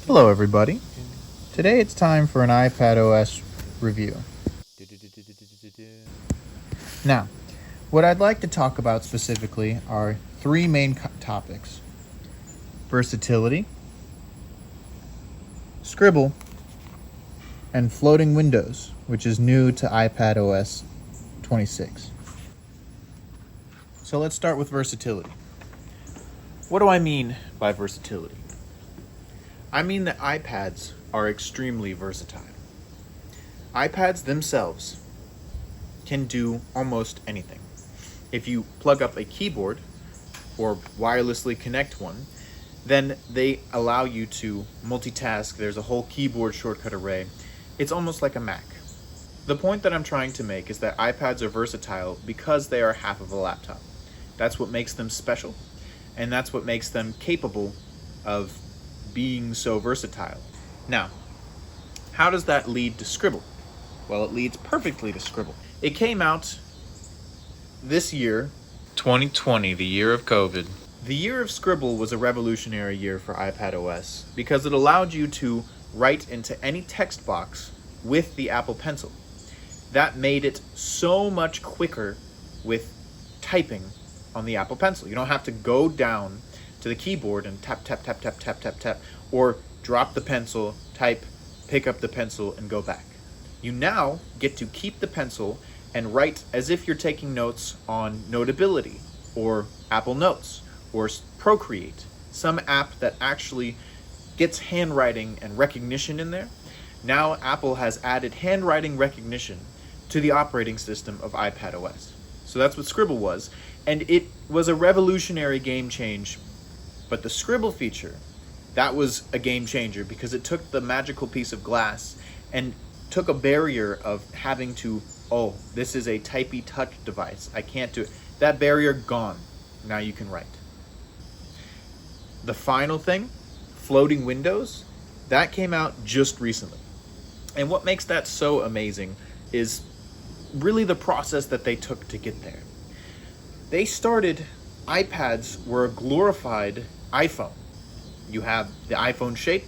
Hello everybody. Today it's time for an iPadOS review. Now, what I'd like to talk about specifically are three main topics: versatility, Scribble, and floating windows, which is new to iPadOS 26. So let's start with versatility. What do I mean by versatility? I mean that iPads are extremely versatile. iPads themselves can do almost anything. If you plug up a keyboard or wirelessly connect one, then they allow you to multitask. There's a whole keyboard shortcut array. It's almost like a Mac. The point that I'm trying to make is that iPads are versatile because they are half of a laptop. That's what makes them special, and that's what makes them capable of being so versatile. Now, how does that lead to Scribble? Well, it leads perfectly to Scribble. It came out this year, 2020, the year of COVID. The year of Scribble was a revolutionary year for iPadOS because it allowed you to write into any text box with the Apple Pencil. That made it so much quicker with typing on the Apple Pencil. You don't have to go down to the keyboard and tap, tap, tap, tap, tap, tap, tap, or drop the pencil, type, pick up the pencil, and go back. You now get to keep the pencil and write as if you're taking notes on Notability, or Apple Notes, or Procreate, some app that actually gets handwriting and recognition in there. Now Apple has added handwriting recognition to the operating system of iPadOS. So that's what Scribble was, and it was a revolutionary game change. But the Scribble feature, that was a game changer because it took the magical piece of glass and took a barrier of having to, oh, this is a typey touch device, I can't do it. That barrier gone. Now you can write. The final thing, floating windows, that came out just recently. And what makes that so amazing is really the process that they took to get there. They started, iPads were a glorified iPhone. You have the iPhone shape,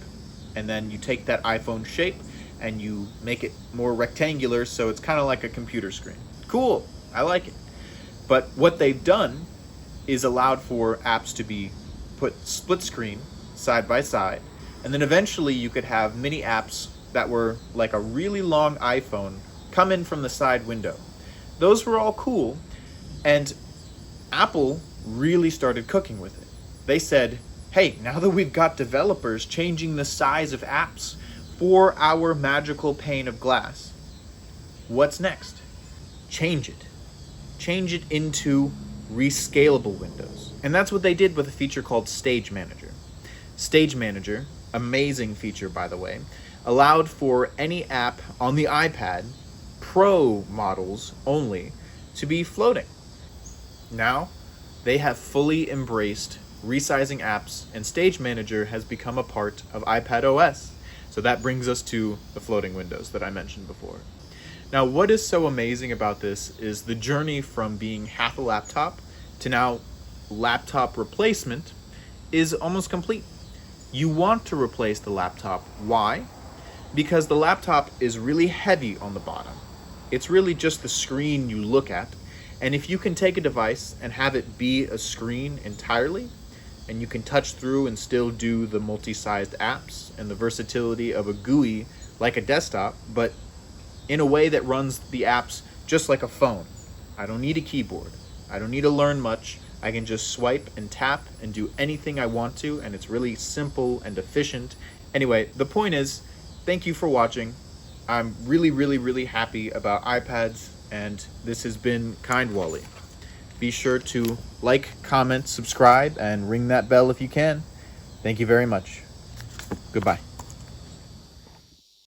and then you take that iPhone shape and you make it more rectangular, so it's kind of like a computer screen. Cool, I like it. But what they've done is allowed for apps to be put split screen, side by side, and then eventually you could have mini apps that were like a really long iPhone come in from the side window. Those were all cool, and Apple really started cooking with it. They said, hey, now that we've got developers changing the size of apps for our magical pane of glass, what's next? Change it. Change it into rescalable windows. And that's what they did with a feature called Stage Manager. Stage Manager, amazing feature by the way, allowed for any app on the iPad, Pro models only, to be floating. Now, they have fully embraced resizing apps, and Stage Manager has become a part of iPadOS. So that brings us to the floating windows that I mentioned before. Now, what is so amazing about this is the journey from being half a laptop to now laptop replacement is almost complete. You want to replace the laptop. Why? Because the laptop is really heavy on the bottom. It's really just the screen you look at. And if you can take a device and have it be a screen entirely, and you can touch through and still do the multi-sized apps and the versatility of a GUI like a desktop, but in a way that runs the apps just like a phone. I don't need a keyboard. I don't need to learn much. I can just swipe and tap and do anything I want to, and it's really simple and efficient. Anyway, the point is, thank you for watching. I'm really, really, really happy about iPads, and this has been Kind Wally. Be sure to like, comment, subscribe, and ring that bell if you can. Thank you very much. Goodbye.